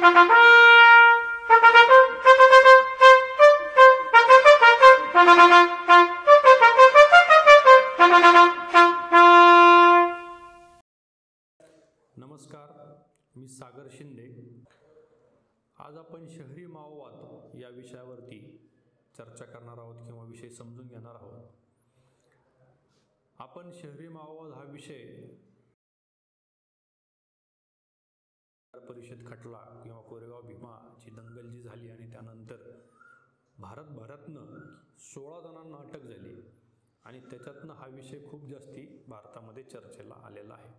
नमस्कार, मी सागर शिंदे। आज आपण शहरी माओवाद या विषयावरती चर्चा करणार आहोत किंवा विषय समजून घेणार आहोत। आपण शहरी माओवाद हा विषय परिषद खटला किंवा कोरेगाव भीमाची दंगल जी झाली आणि त्यानंतर भारतभरातनं 16 जणांना अटक झाली आणि त्याच्यातनं हा विषय खूप जास्ती भारतामध्ये चर्चेला आलेला आहे।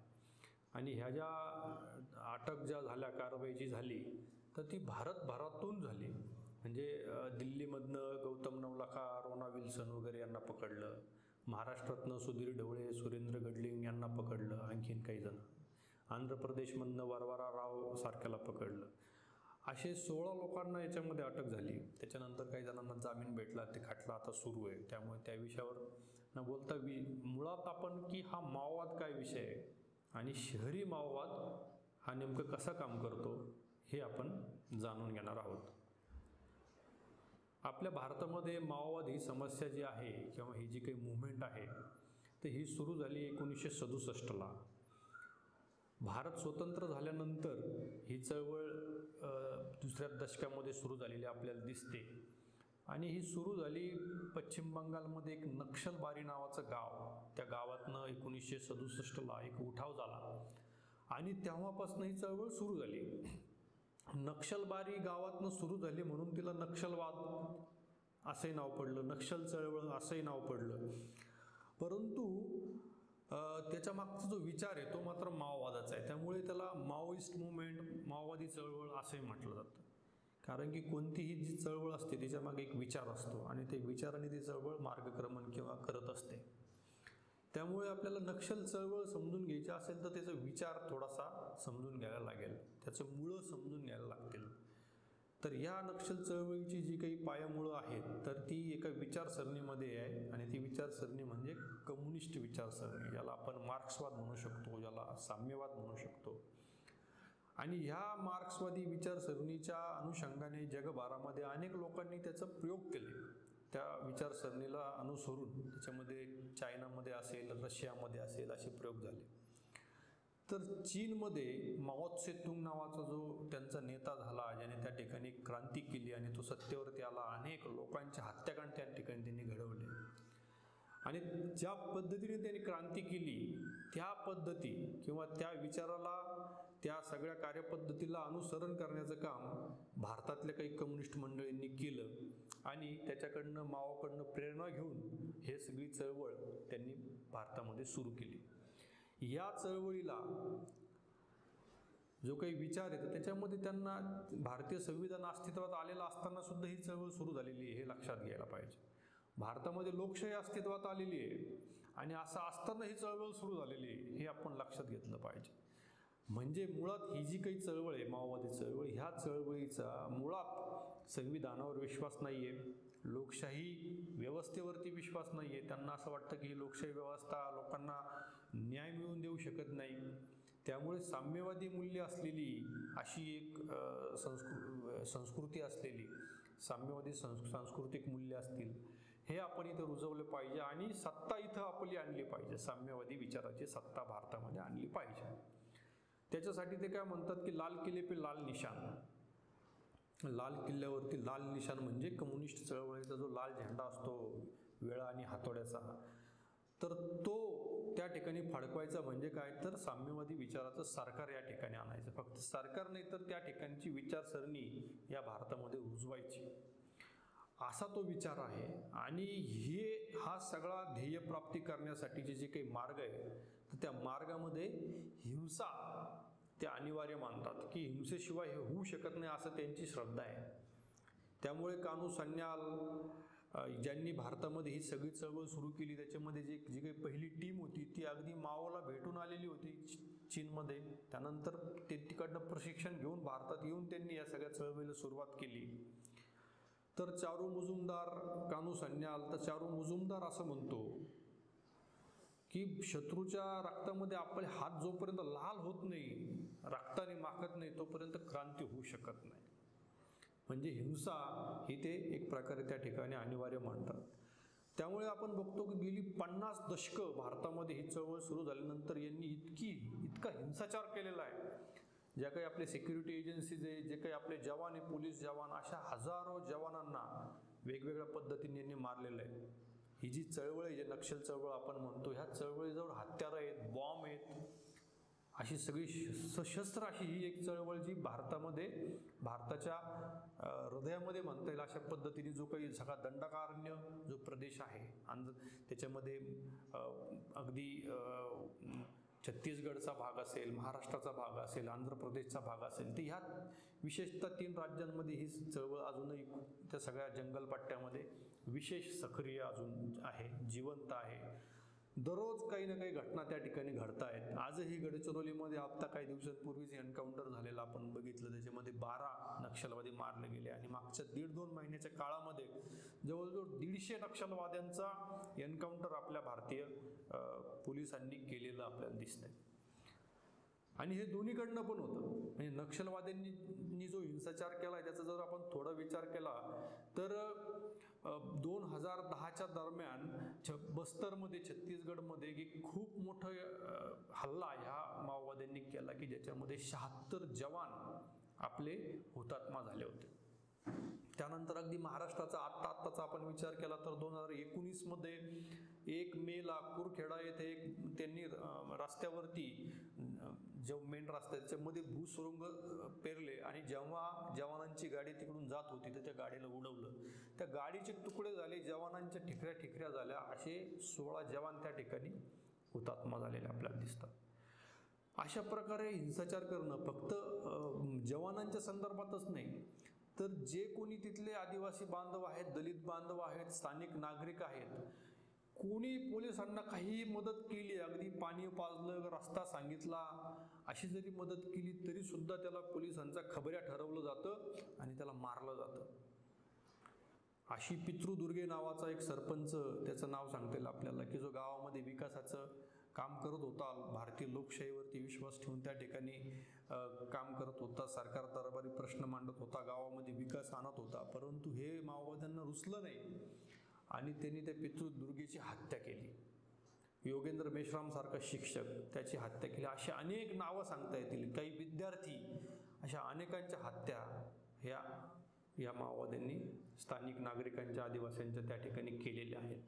आणि ह्या ज्या अटक ज्या झाल्या, कारवाई जी झाली, तर ती भारतभरातून झाली। म्हणजे दिल्लीमधनं गौतम नवलाखा, रोना विल्सन वगैरे यांना पकडलं, महाराष्ट्रातनं सुधीर ढवळे, सुरेंद्र गडलिंग यांना पकडलं, आणखीन काही जण, आंध्र प्रदेशमधनं वरवरा राव सारख्याला पकडलं। असे 16 लोकांना याच्यामध्ये अटक झाली। त्याच्यानंतर काही जणांना जामीन भेटला, ते खटला आता सुरू आहे। त्यामुळे त्या विषयावर न बोलता मुळात आपण की हा माओवाद काय विषय आहे आणि शहरी माओवाद हा नेमकं कसा काम करतो हे आपण जाणून घेणार आहोत। आपल्या भारतामध्ये माओवाद ही समस्या जी आहे किंवा ही जी काही मूव्हमेंट आहे, तर ही सुरू झाली 1967ला। भारत स्वतंत्र झाल्यानंतर ही चळवळ दुसऱ्या दशकामध्ये सुरू झालेली आपल्याला दिसते। आणि ही सुरू झाली पश्चिम बंगालमध्ये एक नक्षलबारी नावाचं गाव, त्या गावातनं 1967ला एक उठाव झाला आणि तेव्हापासून ही चळवळ सुरू झाली। नक्षलबारी गावातनं सुरू झाली म्हणून तिला नक्षलवाद असंही नाव पडलं, नक्षल चळवळ असंही नाव पडलं। परंतु त्याच्या मागचा जो विचार आहे तो मात्र माओवादाचा आहे। त्यामुळे त्याला माओइस्ट मूव्हमेंट, माओवादी चळवळ असंही म्हटलं जातं। कारण की कोणतीही जी चळवळ असते तिच्या मागे एक विचार असतो आणि ते विचाराने ती चळवळ मार्गक्रमण किंवा करत असते। त्यामुळे आपल्याला नक्षल चळवळ समजून घ्यायची असेल तर त्याचा विचार थोडासा समजून घ्यायला लागेल, त्याचं मुळं समजून घ्यायला लागतील। तर या नक्षल चळवळीची जी काही पायामुळं आहेत तर ती एका विचारसरणीमध्ये आहे आणि ती विचारसरणी म्हणजे कम्युनिस्ट विचारसरणी, ज्याला आपण मार्क्सवाद म्हणू शकतो, ज्याला साम्यवाद म्हणू शकतो। आणि ह्या मार्क्सवादी विचारसरणीच्या अनुषंगाने जगभरामध्ये अनेक लोकांनी त्याचा प्रयोग केले, त्या विचारसरणीला अनुसरून। त्याच्यामध्ये चायनामध्ये असेल, रशियामध्ये असेल, असे प्रयोग झाले। तर चीनमध्ये माओ त्से-तुंग नावाचा जो त्यांचा नेता झाला, ज्याने त्या ठिकाणी क्रांती केली आणि तो सत्तेवरती आला, अनेक लोकांचे हत्याकांड त्या ठिकाणी त्यांनी घडवले। आणि ज्या पद्धतीने त्यांनी क्रांती केली त्या पद्धती किंवा त्या विचाराला, त्या सगळ्या कार्यपद्धतीला अनुसरण करण्याचं काम भारतातल्या काही कम्युनिस्ट मंडळींनी केलं आणि त्याच्याकडनं, माओकडनं प्रेरणा घेऊन हे सगळी चळवळ त्यांनी भारतामध्ये सुरू केली। या चळवळीला जो काही विचार आहे त्याच्यामध्ये त्यांना भारतीय संविधान अस्तित्वात आलेलं असताना सुद्धा ही चळवळ सुरू झालेली आहे, हे लक्षात घ्यायला पाहिजे। भारतामध्ये लोकशाही अस्तित्वात आलेली आहे आणि असं असताना ही चळवळ सुरू झालेली आहे, हे आपण लक्षात घेतलं पाहिजे। म्हणजे मुळात ही जी काही चळवळ आहे, माओवादी चळवळ, ह्या चळवळीचा मुळात संविधानावर विश्वास नाहीये, लोकशाही व्यवस्थेवरती विश्वास नाहीये। त्यांना असं वाटतं की ही लोकशाही व्यवस्था लोकांना न्याय मिळवून देऊ शकत नाही। त्यामुळे साम्यवादी मूल्य असलेली अशी एक संस्कृती असलेली, साम्यवादी सांस्कृतिक मूल्य असतील, हे आपण इथं रुजवलं पाहिजे आणि सत्ता इथं आपली आणली पाहिजे, साम्यवादी विचाराची सत्ता भारतामध्ये आणली पाहिजे। त्याच्यासाठी ते काय म्हणतात की लाल किल्ले पे लाल निशान, लाल किल्ल्यावरती लाल निशान म्हणजे कम्युनिस्ट चळवळीचा जो लाल झेंडा असतो वेळा आणि हातोड्याचा, तर तो त्या ठिकाणी फडकवायचा। म्हणजे काय तर साम्यवादी विचाराचं सरकार या ठिकाणी आणायचं, फक्त सरकार नाही तर त्या ठिकाणची विचारसरणी या भारतामध्ये रुजवायची, असा तो विचार आहे। आणि हा सगळा ध्येय प्राप्ती करण्यासाठीचे जे काही मार्ग आहे तर त्या मार्गामध्ये हिंसा ते अनिवार्य मानतात, की हिंसेशिवाय हे होऊ शकत नाही असं त्यांची श्रद्धा आहे। त्यामुळे कान्हू सान्याल ज्यांनी भारतामध्ये ही सगळी चळवळ सुरू केली, त्याच्यामध्ये जी काही पहिली टीम होती ती अगदी माओला भेटून आलेली होती चीनमध्ये। त्यानंतर ते तिकडनं प्रशिक्षण घेऊन भारतात येऊन त्यांनी या सगळ्या चळवळीला सुरुवात केली। तर चारू मुजुमदार, कान्हू सान्याल, तर चारू मुजुमदार असं म्हणतो की शत्रूच्या रक्तामध्ये आपले हात जोपर्यंत लाल होत नाही रक्ताने माखत नाही तोपर्यंत क्रांती होऊ शकत नाही. म्हणजे हिंसा ही ते एक प्रकारे त्या ठिकाणी अनिवार्य मानतात. त्यामुळे आपण बघतो की गेली 50 दशकं भारतामध्ये ही चळवळ सुरू झाल्यानंतर यांनी इतका हिंसाचार केलेला आहे. ज्या काही आपले सिक्युरिटी एजन्सीज आहे, जे काही आपले जवान आहे, पोलीस जवान, अशा हजारो जवानांना वेगवेगळ्या पद्धतीने यांनी मारलेलं आहे. ही जी चळवळ आहे, जे नक्षल चळवळ आपण म्हणतो, ह्या चळवळीजवळ हत्यारं आहेत, बॉम्ब आहेत, अशी सगळी सशस्त्र अशी ही एक चळवळ जी भारताच्या हृदयामध्ये म्हणता येईल अशा पद्धतीने जो काही सगळा दंडकारण्य जो प्रदेश आहे, त्याच्यामध्ये अगदी छत्तीसगडचा भाग असेल, महाराष्ट्राचा भाग असेल, आंध्र प्रदेशचा भाग असेल, तर ह्या विशेषतः 3 राज्यांमध्ये ही चळवळ अजूनही त्या सगळ्या जंगलपट्ट्यामध्ये विशेष सक्रिय अजून आहे, जिवंत आहे. दररोज काही ना काही घटना त्या ठिकाणी घडत आहेत. आजही गडचिरोलीमध्ये आता काही दिवसांपूर्वीच एन्काउंटर झालेला आपण बघितलं, त्याच्यामध्ये 12 नक्षलवादी मारले गेले आणि मागच्या 1.5-2 महिन्याच्या काळामध्ये जवळजवळ 150 नक्षलवाद्यांचा एन्काउंटर आपल्या भारतीय पोलिसांनी केलेलं आपल्याला दिसतंय. आणि हे दोन्हीकडनं पण होतं. म्हणजे नक्षलवाद्यांनी जो हिंसाचार केला त्याचा जर आपण थोडा विचार केला तर 2010च्या दरम्यान बस्तरमध्ये, छत्तीसगडमध्ये एक खूप मोठं हल्ला ह्या माओवाद्यांनी केला की ज्याच्यामध्ये 76 जवान आपले हुतात्मा झाले होते. त्यानंतर अगदी महाराष्ट्राचा आत्ताचा आपण विचार केला तर 2019 मध्ये 1 मेला कुरखेडा येथे त्यांनी रस्त्यावरती जो मेन रस्ता त्याच्यामध्ये भूसुरुंग पेरले आणि जेव्हा जवानांची गाडी तिकडून जात होती तर त्या गाडीला उडवलं. त्या गाडीचे तुकडे झाले, जवानांच्या ठिकऱ्या झाल्या, असे 16 जवान त्या ठिकाणी हुतात्मा झालेले आपल्याला दिसतात. अशा प्रकारे हिंसाचार करणं फक्त जवानांच्या संदर्भातच नाही तर जे कोणी तिथले आदिवासी बांधव आहेत, दलित बांधव आहेत, स्थानिक नागरिक आहेत, कोणी पोलिसांना काही मदत केली, अगदी पाणी पाजलं, रस्ता सांगितला, अशी जरी मदत केली तरी सुद्धा त्याला पोलिसांचा खबऱ्या ठरवलं जातं आणि त्याला मारलं जातं. अशी पितृदुर्गे नावाचा एक सरपंच, त्याचं नाव सांगता येईल आपल्याला, की जो गावामध्ये विकासाचं काम करत होता, भारतीय लोकशाहीवरती विश्वास ठेवून त्या ठिकाणी काम करत होता, सरकार दरबारी प्रश्न मांडत होता, गावामध्ये विकास आणत होता, परंतु हे माओवाद्यांना रुचलं नाही आणि त्यांनी त्या पितृदुर्गेची हत्या केली. योगेंद्र मेश्राम सारखा शिक्षक, त्याची हत्या केली. अशी अनेक नावं सांगता येतील, काही विद्यार्थी, अशा अनेकांच्या हत्या या माओवाद्यांनी स्थानिक नागरिकांच्या, आदिवासींच्या त्या ठिकाणी केलेल्या आहेत.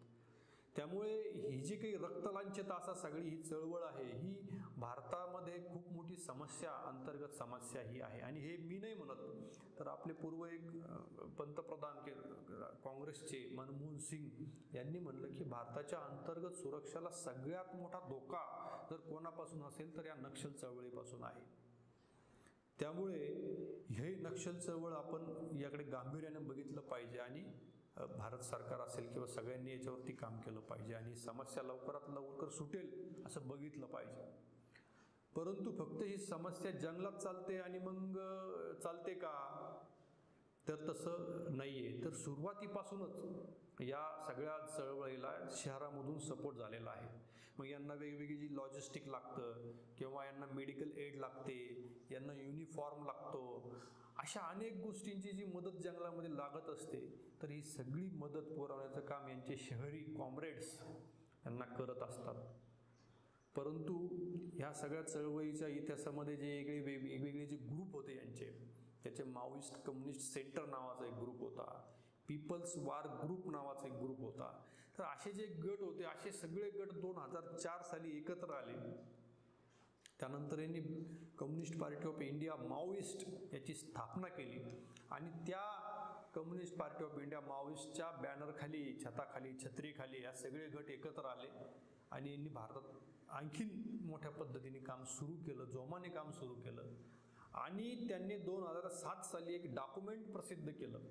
त्यामुळे ही जी काही रक्तलांछित असा सगळी ही चळवळ आहे, ही भारतामध्ये खूप मोठी समस्या, अंतर्गत समस्या ही आहे. आणि हे मी नाही म्हणत, तर आपले पूर्व एक पंतप्रधान काँग्रेसचे मनमोहन सिंग यांनी म्हणलं की भारताच्या अंतर्गत सुरक्षेला सगळ्यात मोठा धोका जर कोणापासून असेल तर या नक्षल चळवळीपासून आहे. त्यामुळे हे नक्षल चळवळ आपण याकडे गांभीर्याने बघितलं पाहिजे आणि भारत सरकार असेल किंवा सगळ्यांनी याच्यावरती काम केलं पाहिजे आणि समस्या लवकरात लवकर सुटेल असं बघितलं पाहिजे. परंतु फक्त ही समस्या जंगलात चालते आणि मग चालते का, तर तसं नाहीये. तर सुरुवातीपासूनच या सगळ्या चळवळीला शहरामधून सपोर्ट झालेला आहे. मग यांना वेगवेगळी जी लॉजिस्टिक लागतं किंवा यांना मेडिकल एड लागते, यांना युनिफॉर्म लागतो, अशा अनेक गोष्टींची जी मदत जंगलामध्ये लागत असते, तर ही सगळी मदत पुरवण्याचं काम यांचे शहरी कॉम्रेड्स यांना करत असतात. परंतु ह्या सगळ्या चळवळीच्या इतिहासामध्ये जे वेगवेगळे जे ग्रुप होते यांचे, त्याचे माओइस्ट कम्युनिस्ट सेंटर नावाचा एक ग्रुप होता, पीपल्स वार ग्रुप नावाचा एक ग्रुप होता. तर असे जे गट होते, असे सगळे गट 2004 साली एकत्र आले. त्यानंतर यांनी communist party of India Maoist याची स्थापना केली आणि त्या कम्युनिस्ट पार्टी ऑफ इंडिया माओइस्टच्या बॅनरखाली, छताखाली, छत्रीखाली या सगळे गट एकत्र आले आणि यांनी भारतात आणखीन मोठ्या पद्धतीने काम सुरू केलं, जोमाने काम सुरू केलं. आणि त्यांनी 2007 साली एक डॉक्युमेंट प्रसिद्ध केलं.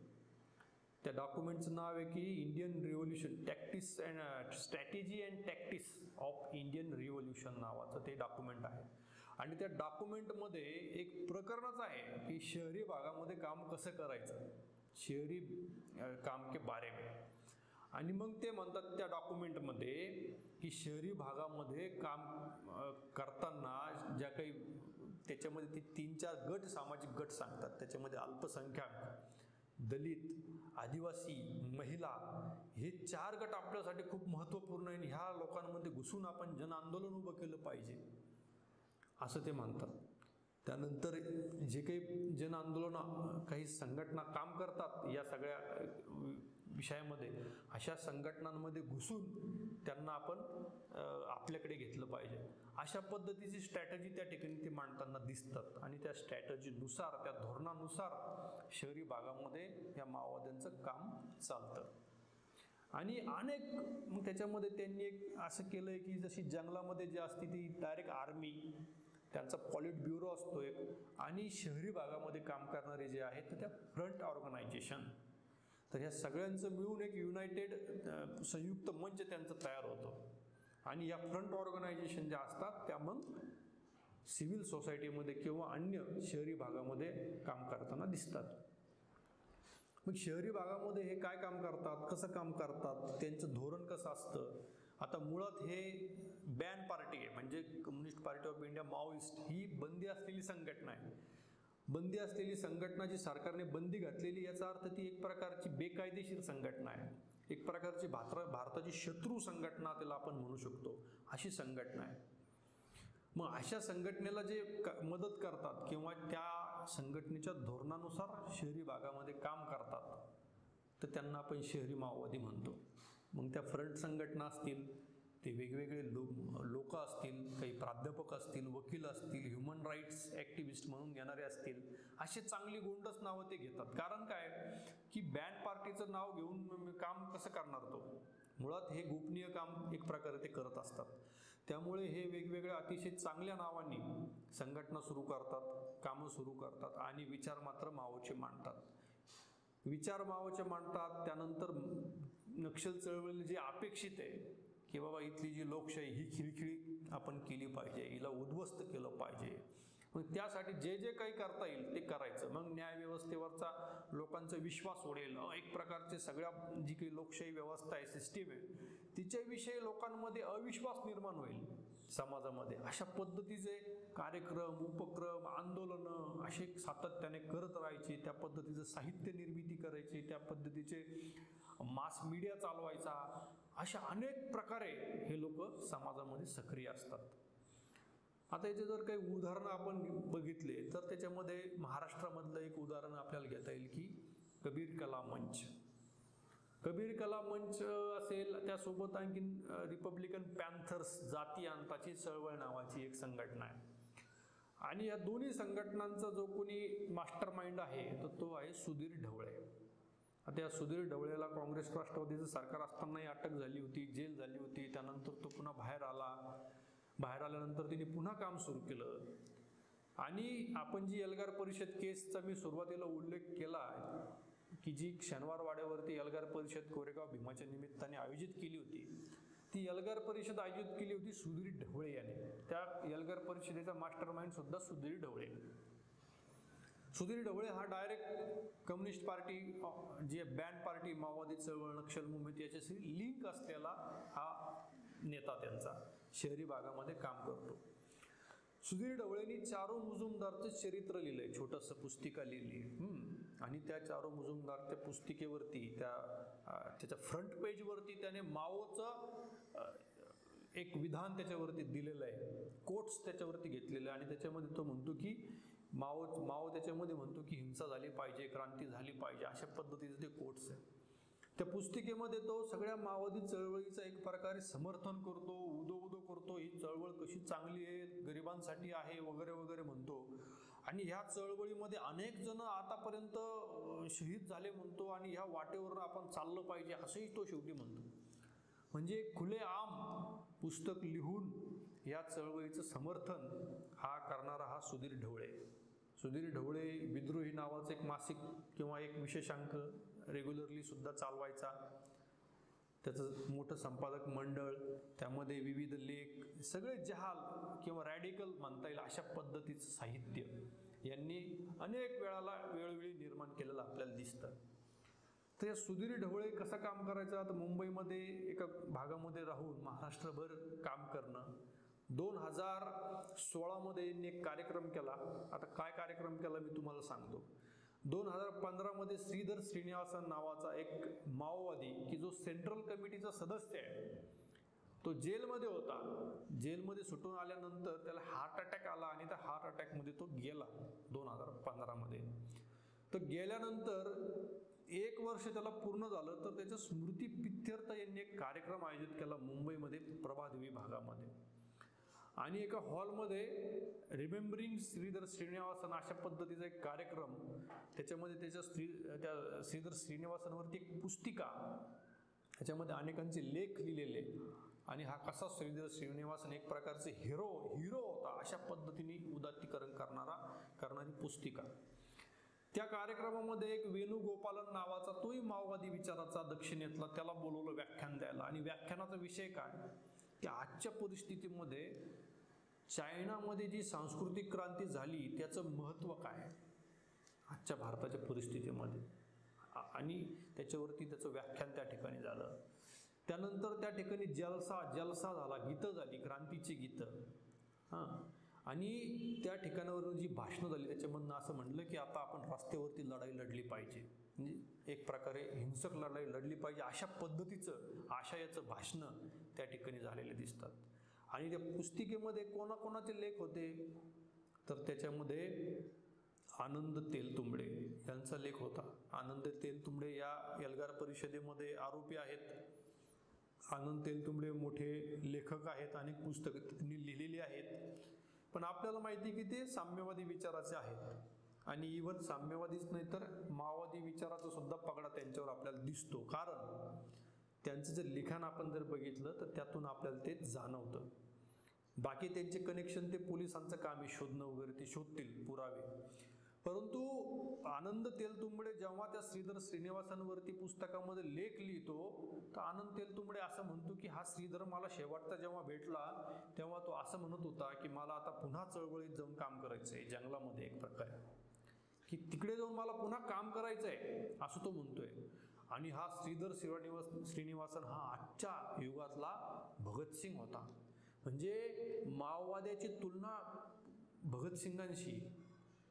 त्या डॉक्युमेंटचं नाव आहे की Indian revolution tactics and strategy and tactics of Indian revolution नावाचं ते डॉक्युमेंट आहे. आणि त्या डॉक्युमेंटमध्ये एक प्रकरणच आहे की शहरी भागामध्ये काम कसं करायचं, शहरी काम के बारे में. आणि मग ते म्हणतात त्या डॉक्युमेंटमध्ये की शहरी भागामध्ये काम करताना ज्या काही त्याच्यामध्ये ते 3-4 गट, सामाजिक गट सांगतात. त्याच्यामध्ये अल्पसंख्याक, दलित, आदिवासी, महिला हे 4 गट आपल्यासाठी खूप महत्त्वपूर्ण आहे. ह्या लोकांमध्ये घुसून आपण जन आंदोलन उभं केलं पाहिजे असं ते म्हणतात. त्यानंतर जे काही जन आंदोलन काही संघटना काम करतात या सगळ्या विषयामध्ये, अशा संघटनांमध्ये घुसून त्यांना आपण आपल्याकडे घेतलं पाहिजे, अशा पद्धतीची स्ट्रॅटजी त्या ठिकाणी ते मांडताना दिसतात. आणि त्या स्ट्रॅटजीनुसार, त्या धोरणानुसार शहरी भागामध्ये या माओवाद्यांचं काम चालतं. आणि अनेक मग त्याच्यामध्ये त्यांनी एक असं केलंय की जशी जंगलामध्ये जी असते ती डायरेक्ट आर्मी, त्यांचा पॉलिट ब्युरो असतो एक, आणि शहरी भागामध्ये काम करणारे जे आहेत तर त्या फ्रंट ऑर्गनायझेशन. तर ह्या सगळ्यांचं मिळून एक युनायटेड संयुक्त मंच त्यांचं तयार होतं. आणि या फ्रंट ऑर्गनायझेशन ज्या असतात त्या मग सिव्हिल सोसायटीमध्ये किंवा अन्य शहरी भागामध्ये काम करताना दिसतात. मग शहरी भागामध्ये हे काय काम करतात, कसं काम करतात, त्यांचं धोरण कसं असतं. आता मुळात हे बॅन पार्टी आहे, म्हणजे communist party of India Maoist ही बंदी असलेली संघटना आहे. बंदी असलेली संघटना जी सरकारने बंदी घातलेली, याचा अर्थ ती एक प्रकारची बेकायदेशीर संघटना आहे, एक प्रकारची भारताची शत्रू संघटना त्याला आपण म्हणू शकतो, अशी संघटना आहे. मग अशा संघटनेला जे मदत करतात किंवा त्या संघटनेच्या धोरणानुसार शहरी भागामध्ये काम करतात तर त्यांना आपण शहरी माओवादी म्हणतो. मग त्या फ्रंट संघटना असतील, ते वेगवेगळे लोक असतील, काही प्राध्यापक असतील, वकील असतील, ह्युमन राईट्स ॲक्टिव्हिस्ट म्हणून घेणारे असतील, असे चांगली गोंडस नावं ते घेतात. कारण काय की बॅन पार्टीचं नाव घेऊन काम कसं करणार तो. मुळात हे गोपनीय काम एक प्रकारे ते करत असतात. त्यामुळे हे वेगवेगळ्या अतिशय चांगल्या नावांनी संघटना सुरू करतात, कामं सुरू करतात आणि विचार मात्र माओचे मांडतात. विचार माओचे मांडतात. त्यानंतर नक्षल चळवळीला जे अपेक्षित आहे की बाबा इथली जी लोकशाही ही खिळखिळी आपण केली पाहिजे, हिला उद्ध्वस्त केलं पाहिजे, मग त्यासाठी जे जे काही करता येईल ते करायचं. मग न्यायव्यवस्थेवरचा लोकांचा विश्वास उडेल, एक प्रकारचे सगळ्या जी काही लोकशाही व्यवस्था आहे, सिस्टीम आहे, तिच्याविषयी लोकांमध्ये अविश्वास निर्माण होईल समाजामध्ये. अशा पद्धतीचे कार्यक्रम, उपक्रम, आंदोलनं असे सातत्याने करत राहायचे, त्या पद्धतीचं साहित्य निर्मिती करायची, त्या पद्धतीचे मास मीडिया चालवायचा, अशा अनेक प्रकारे हे लोक समाजामध्ये सक्रिय असतात. आता याचे जर काही उदाहरणं आपण बघितले तर त्याच्यामध्ये महाराष्ट्रामधलं एक उदाहरण आपल्याला घेता येईल की कबीर कला मंच. कबीर कला मंच असेल, त्यासोबत आणखीन रिपब्लिकन पॅन्थर्स जाती अंताची चळवळ नावाची एक संघटना आहे. आणि या दोन्ही संघटनांचा जो कोणी मास्टर माइंड आहे तर तो आहे सुधीर ढवळे. आता या सुधीर ढवळेला काँग्रेस राष्ट्रवादीचं सरकार असतानाही अटक झाली होती, जेल झाली होती. त्यानंतर तो पुन्हा बाहेर आला. बाहेर आल्यानंतर तिने पुन्हा काम सुरू केलं. आणि आपण जी एल्गार परिषद केसचा मी सुरुवातीला उल्लेख केला की जी शनिवार वाड्यावरती एल्गार परिषद कोरेगाव भीमाच्या निमित्ताने आयोजित केली होती, ती एल्गार परिषद आयोजित केली होती सुधीर ढवळे याने. त्या एल्गार परिषदेचा मास्टर माइंड सुद्धा सुधीर ढवळे. सुधीर ढवळे हा डायरेक्ट कम्युनिस्ट पार्टी, जी बॅन पार्टी, माओवादी चळवळ, नक्षल मुवमेंट याच्याशी लिंक असलेला हा नेता त्यांचा शहरी भागामध्ये काम करतो. सुधीर ढवळेंनी चारो मुजुमदारचं चरित्र लिहिलंय, छोटंसं पुस्तिका लिहिली. आणि त्या चारो मुजुमदार त्या पुस्तिकेवरती, त्याच्या फ्रंट पेजवरती त्याने माओचं एक विधान त्याच्यावरती दिलेलं आहे, कोट्स त्याच्यावरती घेतलेलं आहे. आणि त्याच्यामध्ये तो म्हणतो की माओ त्याच्यामध्ये म्हणतो की हिंसा झाली पाहिजे, क्रांती झाली पाहिजे, अशा पद्धतीचे ते कोट्स आहे. त्या पुस्तिकेमध्ये तो सगळ्या माओवादी चळवळीचं एक प्रकारे समर्थन करतो, उदो करतो, ही चळवळ कशी चांगली आहे, गरिबांसाठी आहे वगैरे वगैरे म्हणतो. आणि ह्या चळवळीमध्ये अनेक जण आतापर्यंत शहीद झाले म्हणतो आणि ह्या वाटेवर आपण चाललं पाहिजे असंही तो शेवटी म्हणतो. म्हणजे खुलेआम पुस्तक लिहून या चळवळीचं समर्थन हा करणारा हा सुधीर ढवळे. सुधीर ढवळे विद्रोही नावाचं एक मासिक किंवा एक विशेषांक रेग्युलरली सुद्धा चालवायचा. त्याचं मोठं संपादक मंडळ, त्यामध्ये विविध लेख, सगळे जहाल किंवा रॅडिकल म्हणता येईल अशा पद्धतीचं साहित्य यांनी अनेक वेळोवेळी निर्माण केलेलं आपल्याला दिसतं. तर या सुधीर ढवळे कसं काम करायचं, आता मुंबईमध्ये एका भागामध्ये राहून महाराष्ट्रभर काम करणं, 2016 यांनी एक कार्यक्रम केला. आता काय कार्यक्रम केला मी तुम्हाला सांगतो. 2015 श्रीधर श्रीनिवासन नावाचा एक माओवादी की जो सेंट्रल कमिटीचा सदस्य आहे, तो जेलमध्ये होता. जेलमध्ये सुटून आल्यानंतर त्याला हार्ट अटॅक आला आणि त्या हार्ट अटॅकमध्ये तो गेला 2015. तर गेल्यानंतर 1 वर्ष त्याला पूर्ण झालं, तर त्याच्या स्मृती प्रित्यर्थ यांनी एक कार्यक्रम आयोजित केला मुंबईमध्ये प्रभादेवी भागामध्ये. आणि एका हॉलमध्ये रिमेंबरिंग श्रीधर श्रीनिवासन अशा पद्धतीचा एक कार्यक्रम, त्याच्यामध्ये त्या श्रीधर श्रीनिवासनवरती एक पुस्तिका, त्याच्यामध्ये अनेकांचे लेख लिहिलेले, आणि हा कसा श्रीधर श्रीनिवासन एक प्रकारचे हिरो होता अशा पद्धतीने उदात्तीकरण करणारी पुस्तिका. त्या कार्यक्रमामध्ये एक वेणुगोपालन नावाचा तोही माओवादी विचाराचा दक्षिणेतला, त्याला बोलवलं व्याख्यान द्यायला. आणि व्याख्यानाचा विषय काय की आजच्या परिस्थितीमध्ये चायनामध्ये जी सांस्कृतिक क्रांती झाली त्याचं महत्त्व काय आजच्या भारताच्या परिस्थितीमध्ये, आणि त्याच्यावरती त्याचं व्याख्यान त्या ठिकाणी झालं. त्यानंतर त्या ठिकाणी जलसा झाला, गीतं झाली, क्रांतीची गीतं. आणि त्या ठिकाणावरून जी भाषणं झाली त्याच्यामधनं असं म्हटलं की आता आपण रस्त्यावरती लढाई लढली पाहिजे, म्हणजे एक प्रकारे हिंसक लढाई लढली पाहिजे अशा पद्धतीचं आशयाचं भाषणं त्या ठिकाणी झालेले दिसतात. आणि त्या पुस्तिकेमध्ये कोणाकोणाचे लेख होते, तर त्याच्यामध्ये आनंद तेलतुंबडे यांचा लेख होता. आनंद तेलतुंबडे या एल्गार परिषदेमध्ये आरोपी आहेत. आनंद तेलतुंबडे मोठे लेखक आहेत, अनेक पुस्तकं त्यांनी लिहिलेली आहेत. पण आपल्याला माहिती की ते साम्यवादी विचाराचे आहेत. आणि इव्हन साम्यवादीच नाही तर माओवादी विचाराचा सुद्धा पगडा त्यांच्यावर आपल्याला दिसतो. कारण त्यांचं जर लिखाण आपण जर बघितलं तर त्यातून आपल्याला ते जाणवतं. बाकी त्यांचे कनेक्शन ते पोलिसांचं काम आहे शोधणं वगैरे, ते शोधतील पुरावे. परंतु आनंद तेलतुंबडे जेव्हा त्या श्रीधर श्रीनिवासनवरती पुस्तकामध्ये लेख लिहितो, तर आनंद तेलतुंबडे असं म्हणतो की हा श्रीधर मला शेवटचा जेव्हा भेटला तेव्हा तो असं म्हणत होता की मला आता पुन्हा चळवळीत जाऊन काम करायचंय, जंगलामध्ये एक प्रकारे, की तिकडे जाऊन मला पुन्हा काम करायचंय असं तो म्हणतोय. आणि हा श्रीधर श्रीनिवासन हा आजच्या युगातला भगतसिंग होता. म्हणजे माओवाद्याची तुलना भगतसिंगांशी,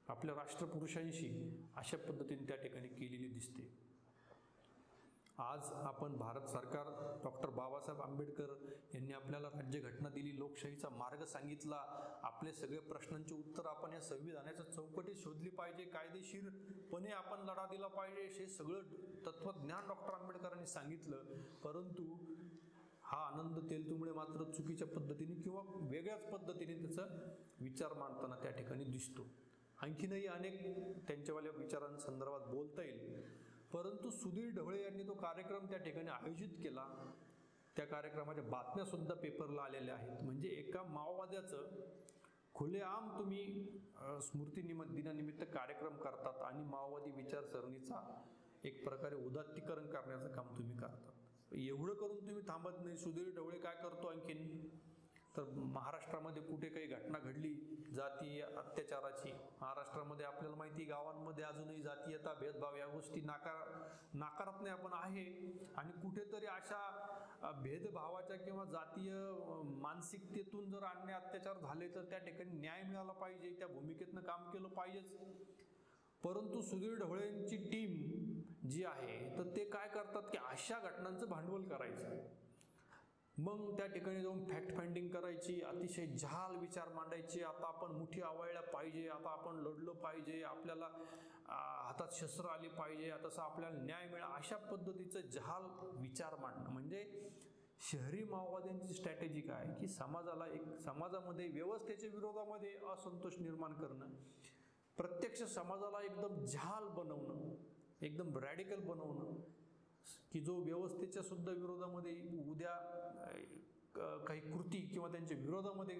आपल्या राष्ट्रपुरुषांशी अशा पद्धतीने त्या ठिकाणी केलेली दिसते. आज आपण भारत सरकार, डॉक्टर बाबासाहेब आंबेडकर यांनी आपल्याला राज्यघटना दिली, लोकशाहीचा मार्ग सांगितला, आपले सगळे प्रश्नांचे उत्तर आपण या संविधानाच्या चौकटीत शोधली पाहिजे, कायदेशीरपणे आपण लढा दिला पाहिजे, हे सगळं तत्वज्ञान डॉक्टर आंबेडकरांनी सांगितलं. परंतु हा आनंद तेलतुंबडे मात्र चुकीच्या पद्धतीने किंवा वेगळ्याच पद्धतीने त्याचा विचार मांडताना त्या ठिकाणी दिसतो. आणखीनही अनेक त्यांच्यावाल्या विचारांसंदर्भात बोलता येईल. परंतु सुधीर ढवळे यांनी तो कार्यक्रम त्या ठिकाणी आयोजित केला. त्या कार्यक्रमाच्या बातम्या सुद्धा पेपरला आलेल्या आहेत. म्हणजे एका माओवाद्याचं खुलेआम तुम्ही स्मृती दिनानिमित्त कार्यक्रम करतात आणि माओवादी विचारसरणीचा एक प्रकारे उदात्तीकरण करण्याचं काम तुम्ही करतात. एवढं करून तुम्ही थांबत नाही. सुधीर ढवळे काय करतो आणखीन, तर महाराष्ट्रामध्ये कुठे काही घटना घडली जातीय अत्याचाराची, महाराष्ट्रामध्ये आपल्याला माहिती गावांमध्ये अजूनही जातीयता, भेदभाव या गोष्टी नाकारत नाही आपण आहे. आणि कुठेतरी अशा भेदभावाच्या किंवा जातीय मानसिकतेतून जर अन्याय अत्याचार झाले तर त्या ठिकाणी न्याय मिळाला पाहिजे, त्या भूमिकेतनं काम केलं पाहिजेच. परंतु सुधीर ढवळेंची टीम जी आहे तर ते काय करतात की अशा घटनांचं भांडवल करायचं, मग त्या ठिकाणी जाऊन फॅक्ट फाइंडिंग करायची, अतिशय जहाल विचार मांडायचे, आता आपण मुठी आवळल्या पाहिजे, आता आपण लढलं पाहिजे, आपल्याला हातात शस्त्र आली पाहिजे, तसं आपल्याला न्याय मिळा, अशा पद्धतीचं जहाल विचार मांडणं. म्हणजे शहरी माओवाद्यांची स्ट्रॅटेजी काय की समाजामध्ये व्यवस्थेच्या विरोधामध्ये असंतोष निर्माण करणं, प्रत्यक्ष समाजाला एकदम जहाल बनवणं, एकदम रॅडिकल बनवणं, की जो व्यवस्थेच्या सुद्धा विरोधामध्ये उद्या काही कृती किंवा त्यांच्या विरोधामध्ये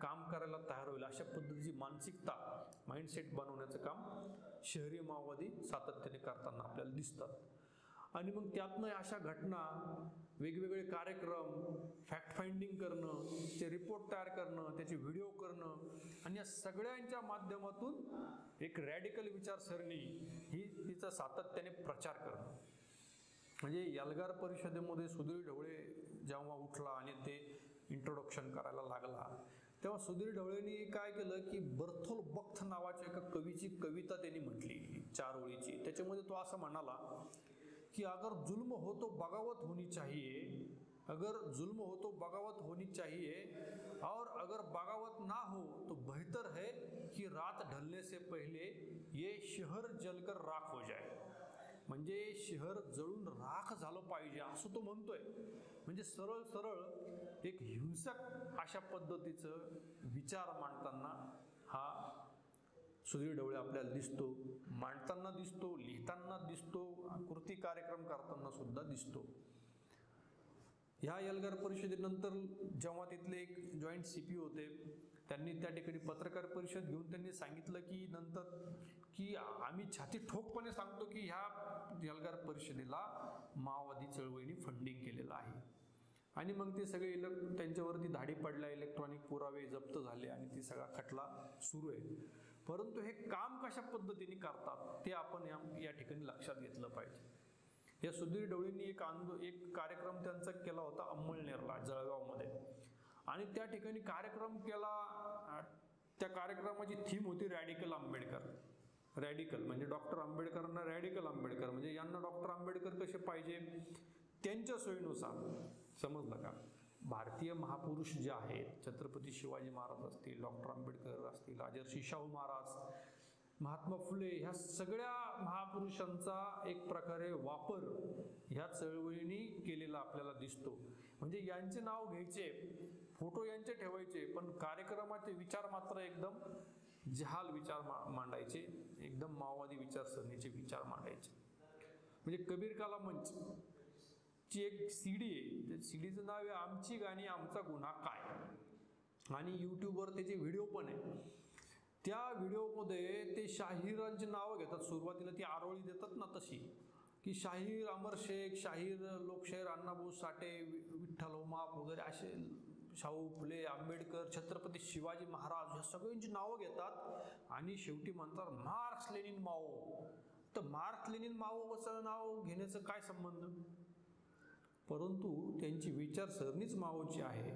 काम करायला तयार होईल, अशा पद्धतीची मानसिकता, माइंडसेट बनवण्याचं काम शहरी माओवादी सातत्याने करताना आपल्याला दिसतात. आणि मग त्यातनं अशा घटना, वेगवेगळे कार्यक्रम, फॅक्ट फाइंडिंग करणं, ते रिपोर्ट तयार करणं, त्याचे व्हिडिओ करणं, आणि या सगळ्यांच्या माध्यमातून एक रॅडिकल विचारसरणी ही तिचा सातत्याने प्रचार करणं. म्हणजे एल्गार परिषदेमध्ये सुधीर ढवळे जेव्हा उठला आणि ते इंट्रोडक्शन करायला लागला तेव्हा सुधीर ढवळेंनी काय केलं की बर्थोल बख्त नावाच्या एका कवीची कविता त्यांनी म्हटली 4 ओळीची. त्याच्यामध्ये तो असं म्हणाला कि अगर जुल्म हो तो बगावत होनी चाहिए, अगर जुल्म हो तो बगावत होनी चाहिए और अगर बगावत ना हो तो बेहतर है कि रात ढलने से पहले ये शहर जलकर राख हो जाए. म्हणजे शहर जळून राख झालं पाहिजे असं तो म्हणतोय. म्हणजे सरळ सरळ एक हिंसक अशा पद्धतीचं विचार मांडताना हा सुधीर ढवळे आपल्याला दिसतो, मांडताना दिसतो, लिहिताना दिसतो, कृती कार्यक्रम करताना सुद्धा दिसतो. ह्या एल्गार परिषदेनंतर जेव्हा तिथले एक जॉईंट CP होते त्यांनी त्या ठिकाणी पत्रकार परिषद घेऊन त्यांनी सांगितलं की नंतर की आम्ही छाती ठोकपणे सांगतो की ह्या एल्गार परिषदेला माओवादी चळवळीने फंडिंग केलेलं आहे. आणि मग ते सगळे त्यांच्यावरती धाडी पडल्या, इलेक्ट्रॉनिक पुरावे जप्त झाले आणि ती सगळा खटला सुरू आहे. परंतु हे काम कशा पद्धतीने करतात ते आपण या ठिकाणी लक्षात घेतलं पाहिजे. या सुधीर ढवळेंनी एक कार्यक्रम त्यांचा केला होता अंमळनेरला, जळगावमध्ये. आणि त्या ठिकाणी कार्यक्रम केला. त्या कार्यक्रमाची थीम होती रॅडिकल आंबेडकर. रॅडिकल म्हणजे डॉक्टर आंबेडकरांना रॅडिकल आंबेडकर, म्हणजे यांना डॉक्टर आंबेडकर कसे पाहिजे त्यांच्या सोयीनुसार. समजलं का? भारतीय महापुरुष जे आहेत, छत्रपती शिवाजी महाराज असतील, डॉक्टर आंबेडकर असतील, राजर्षी शाहू महाराज, महात्मा फुले, ह्या सगळ्या महापुरुषांचा एक प्रकारे वापर ह्या चळवळीने केलेला आपल्याला दिसतो. म्हणजे यांचे नाव घ्यायचे, फोटो यांचे ठेवायचे, पण कार्यक्रमाचे विचार मात्र एकदम जहाल विचार मांडायचे, एकदम माओवादी विचारसरणीचे विचार मांडायचे. म्हणजे कबीर काला मंच ची एक CD आहे, त्या CDचं नाव आहे आमची गाणी आमचा गुन्हा काय. आणि यूट्यूबवर त्याचे व्हिडिओ पण आहे. त्या व्हिडिओमध्ये ते शाहीरांची नावं घेतात. सुरुवातीला ती आरोळी देतात ना तशी, की शाहीर अमर शेख, शाहीर लोकशाहीर अण्णाभाऊ साठे, विठ्ठल उमाप वगैरे असे, शाहू फुले, आंबेडकर, छत्रपती शिवाजी महाराज, या सगळ्यांची नावं घेतात आणि शेवटी म्हणतात मार्क्स लेनिन माओ. तर मार्क्स लेनिन माओ असं नाव घेण्याचं काय संबंध? परंतु त्यांची विचारसरणीच माओची आहे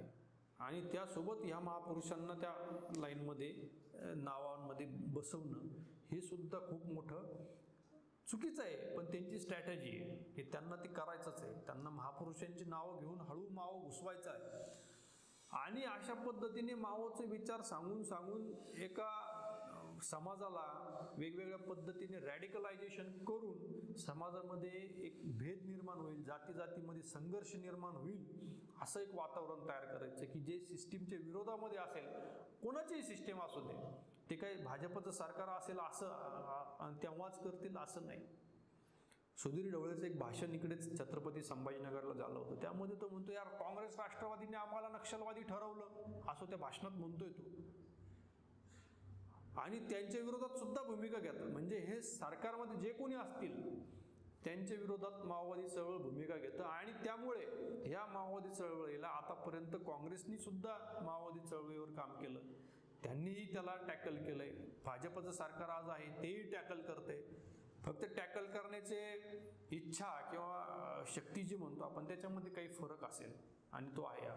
आणि त्यासोबत ह्या महापुरुषांना त्या लाईनमध्ये नावांमध्ये बसवणं हे सुद्धा खूप मोठं चुकीचं आहे. पण त्यांची स्ट्रॅटेजी आहे, हे त्यांना ते करायचंच आहे. त्यांना महापुरुषांची नावं घेऊन हळू माओ घुसवायचा आहे. आणि अशा पद्धतीने माओचे विचार सांगून सांगून एका समाजाला वेगवेगळ्या पद्धतीने रॅडिकलायझेशन करून समाजामध्ये एक भेद निर्माण होईल, जाती जातीमध्ये संघर्ष निर्माण होईल, असं एक वातावरण तयार करायचं की जे सिस्टीमच्या विरोधामध्ये असेल. कोणाचीही सिस्टीम असू दे, ते काही भाजपचं सरकार असेल असं तेव्हाच करतील असं नाही. सुधीर ढवळेचं एक भाषण इकडेच छत्रपती संभाजीनगरला झालं होतं. त्यामध्ये तो म्हणतो यार काँग्रेस राष्ट्रवादीने आम्हाला नक्षलवादी ठरवलं, असं त्या भाषणात म्हणतोय तो. आणि त्यांच्या विरोधात सुद्धा भूमिका घेतात. म्हणजे हे सरकारमध्ये जे कोणी असतील त्यांच्या विरोधात माओवादी चळवळ भूमिका घेतं. आणि त्यामुळे ह्या माओवादी चळवळीला आतापर्यंत काँग्रेसनी सुद्धा माओवादी चळवळीवर काम केलं, त्यांनीही त्याला टॅकल केलंय. भाजपचं सरकार आज आहे तेही टॅकल करते. फक्त टॅकल करण्याचे इच्छा किंवा शक्ती जी म्हणतो आपण त्याच्यामध्ये काही फरक असेल आणि तो आहे.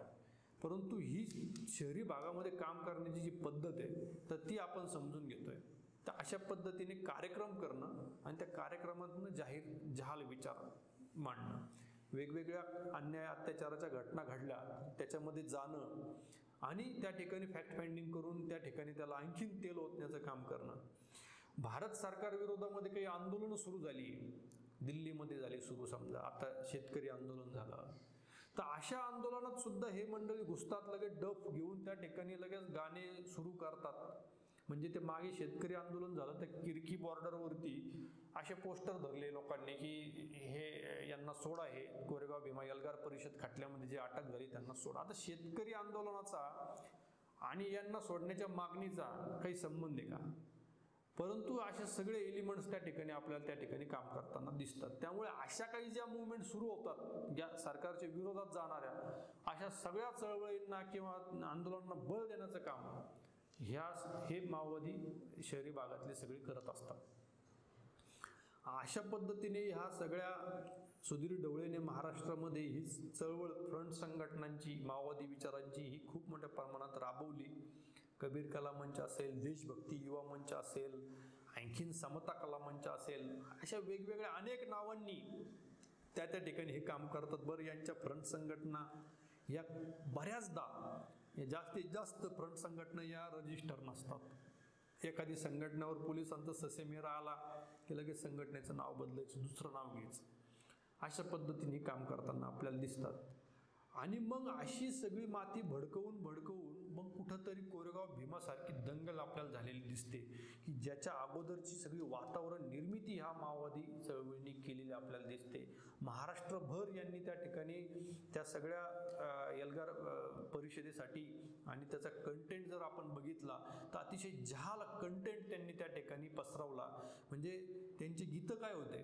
परंतु ही शहरी भागामध्ये काम करण्याची जी पद्धत आहे तर ती आपण समजून घेतोय. तर अशा पद्धतीने कार्यक्रम करणं आणि त्या कार्यक्रमातून जहाल विचार मांडणं, वेगवेगळ्या अन्याय अत्याचाराच्या घटना घडल्या त्याच्यामध्ये जाणं आणि त्या ठिकाणी फॅक्ट फाइंडिंग करून त्या ठिकाणी त्याला आणखीन तेल ओतण्याचं काम करणं. भारत सरकार विरोधामध्ये काही आंदोलनं सुरू झाली, दिल्लीमध्ये झाली सुरू, समजा आता शेतकरी आंदोलन झालं, तर अशा आंदोलनात सुद्धा हे मंडळी घुसतात, लगेच डफ घेऊन त्या ठिकाणी लगेच गाणे सुरू करतात. म्हणजे ते मागे शेतकरी आंदोलन झालं तर किरकी बॉर्डरवरती असे पोस्टर धरले लोकांनी की हे यांना सोडा, हे कोरेगाव भीमा एल्गार परिषद खटल्यामध्ये जे अटक झाली त्यांना सोडा. आता शेतकरी आंदोलनाचा आणि यांना सोडण्याच्या मागणीचा काही संबंध आहे का? परंतु असे सगळे एलिमेंट्स त्या ठिकाणी आपल्याला त्या ठिकाणी काम करताना दिसतात. त्यामुळे अशा काही ज्या मुवमेंट सुरू होतात ज्या सरकारच्या विरोधात जाणाऱ्या, अशा सगळ्या चळवळींना किंवा आंदोलनांना बळ देण्याचं काम हे माओवादी शहरी भागातले सगळे करत असतात. अशा पद्धतीने ह्या सगळ्या सुधीर ढवळेने महाराष्ट्रामध्ये ही चळवळ फ्रंट संघटनांची, माओवादी विचारांची ही खूप मोठ्या प्रमाणात राबवली. कबीर कला मंच असेल, देशभक्ती युवा मंच असेल, आणखीन समता कला मंच असेल, अशा वेगवेगळ्या अनेक नावांनी त्या ठिकाणी हे काम करतात. बरं, यांच्या फ्रंट संघटना या बऱ्याचदा जास्तीत जास्त फ्रंट संघटना या रजिस्टर नसतात. एखादी संघटनेवर पोलिसांचा ससेमिरा आला की लगेच संघटनेचं नाव बदलायचं, दुसरं नाव घ्यायचं. अशा पद्धतीने काम करताना आपल्याला दिसतात. आणि मग अशी सगळी माती भडकवून मग कुठंतरी कोरेगाव भीमासारखी दंगल आपल्याला झालेली दिसते, की ज्याच्या अगोदरची सगळी वातावरण निर्मिती ह्या माओवादी चळवळीने केलेली आपल्याला दिसते. महाराष्ट्रभर यांनी त्या ठिकाणी त्या सगळ्या एल्गार परिषदेसाठी आणि त्याचा कंटेंट जर आपण बघितला तर अतिशय जहाल कंटेंट त्यांनी त्या ठिकाणी पसरवला. म्हणजे त्यांची गीतं काय होते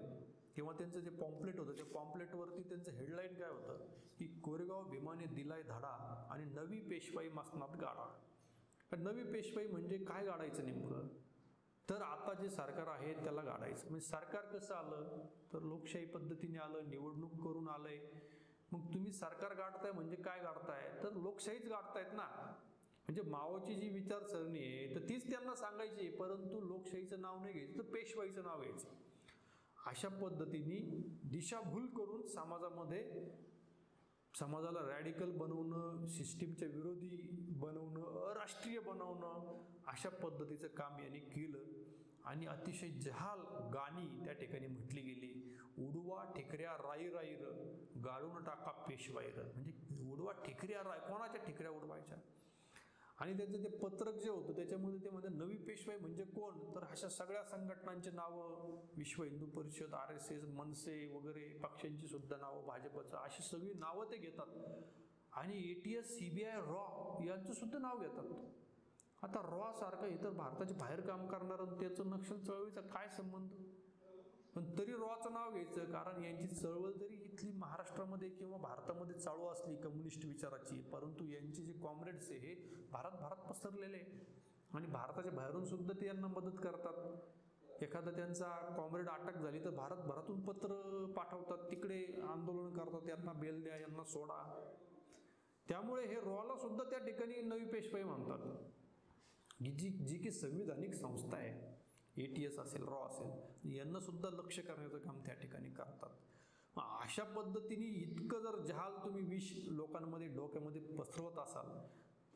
किंवा त्यांचं जे पॉम्पलेट होतं, त्या पॉम्पलेटवरती त्यांचं हेडलाईन काय होतं की कोरेगाव भीमाने दिलाय धडा आणि नवी पेशवाई मसनात गाडा. नवी पेशवाई म्हणजे काय गाडायचं नेमकं, तर आता जे सरकार आहे त्याला गाडायचं. म्हणजे सरकार कसं आलं तर लोकशाही पद्धतीने आलं, निवडणूक करून आलंय. मग तुम्ही सरकार गाडताय म्हणजे काय गाडताय, तर लोकशाहीच गाडतायत ना. म्हणजे माओची जी विचारसरणी आहे तर तीच त्यांना सांगायची, परंतु लोकशाहीचं नाव नाही घ्यायचं तर पेशवाईचं नाव घ्यायचं. अशा पद्धतीने दिशाभूल करून समाजाला रॅडिकल बनवणं, सिस्टीमच्या विरोधी बनवणं, अराष्ट्रीय बनवणं, अशा पद्धतीचं काम यांनी केलं. आणि अतिशय जहाल गाणी त्या ठिकाणी म्हटली गेली. उडवा ठिकऱ्या राई राईर, गाळून टाका पेशवाईर. म्हणजे उडवा ठिकऱ्या राय, कोणाच्या ठिकऱ्या उडवायच्या. आणि त्यांचं ते पत्रक जे होतं त्याच्यामध्ये ते म्हणजे नवी पेशवाई म्हणजे कोण, तर अशा सगळ्या संघटनांची नावं, विश्व हिंदू परिषद, RSS, मनसे वगैरे पक्षांची सुद्धा नावं, भाजपचं, अशी सगळी नावं ते घेतात. आणि ATS, CBI, रॉ यांचं सुद्धा नाव घेतात. आता रॉ सारखं इतर भारताच्या बाहेर काम करणारं त्याचं नक्षल चळवळीचा काय संबंध, पण तरी रॉचं नाव घ्यायचं. कारण यांची चळवळ जरी इथली महाराष्ट्रामध्ये किंवा भारतामध्ये चालू असली कम्युनिस्ट विचाराची, परंतु यांचे जे कॉम्रेड्स आहे हे भारत पसरलेले आणि भारताच्या बाहेरून सुद्धा ते यांना मदत करतात. एखादा त्यांचा कॉम्रेड अटक झाली तर भारतभरातून पत्र पाठवतात, तिकडे आंदोलन करतात, यांना बेल द्या, यांना सोडा. त्यामुळे हे रॉला सुद्धा त्या ठिकाणी नवी पेशवाई म्हणतात. जी की संविधानिक संस्था आहे, ATS असेल, रॉ असेल, यांना सुद्धा लक्ष करण्याचं काम त्या ठिकाणी करतात. अशा पद्धतीने इतकं जर जहाल तुम्ही विष लोकांमध्ये डोक्यामध्ये पसरवत असाल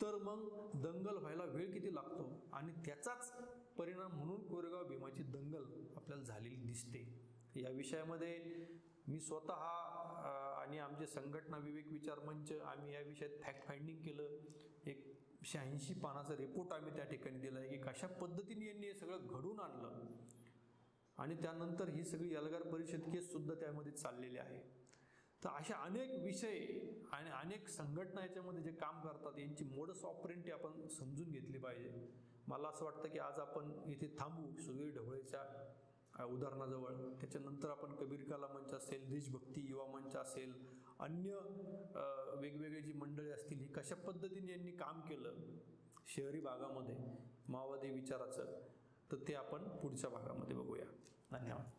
तर मग दंगल व्हायला वेळ किती लागतो. आणि त्याचाच परिणाम म्हणून कोरेगाव भीमाची दंगल आपल्याला झालेली दिसते. या विषयामध्ये मी स्वतः आणि आमचे संघटना विवेक विचार मंच आम्ही या विषयात फॅक्ट फाइंडिंग केलं. एक 86 पानाचा रिपोर्ट आम्ही त्या ठिकाणी दिला आहे की कशा पद्धतीने यांनी हे सगळं घडून आणलं. आणि त्यानंतर ही सगळी एल्गार परिषद केस सुद्धा त्यामध्ये चाललेली आहे. तर अशा अनेक विषय आणि अनेक संघटना याच्यामध्ये जे काम करतात यांची मोडस ऑपरेंटी आपण समजून घेतली पाहिजे. मला असं वाटतं की आज आपण इथे थांबू सुधीर ढवळेच्या उदाहरणाजवळ. त्याच्यानंतर आपण कबीर कला मंच असेल, देशभक्ती युवा मंच असेल, अन्य वेगवेगळे जी मंडळी असतील, ही कशा पद्धतीने यांनी काम केलं शहरी भागामध्ये माओवादी विचाराचं, तर ते आपण पुढच्या भागामध्ये बघूया. धन्यवाद.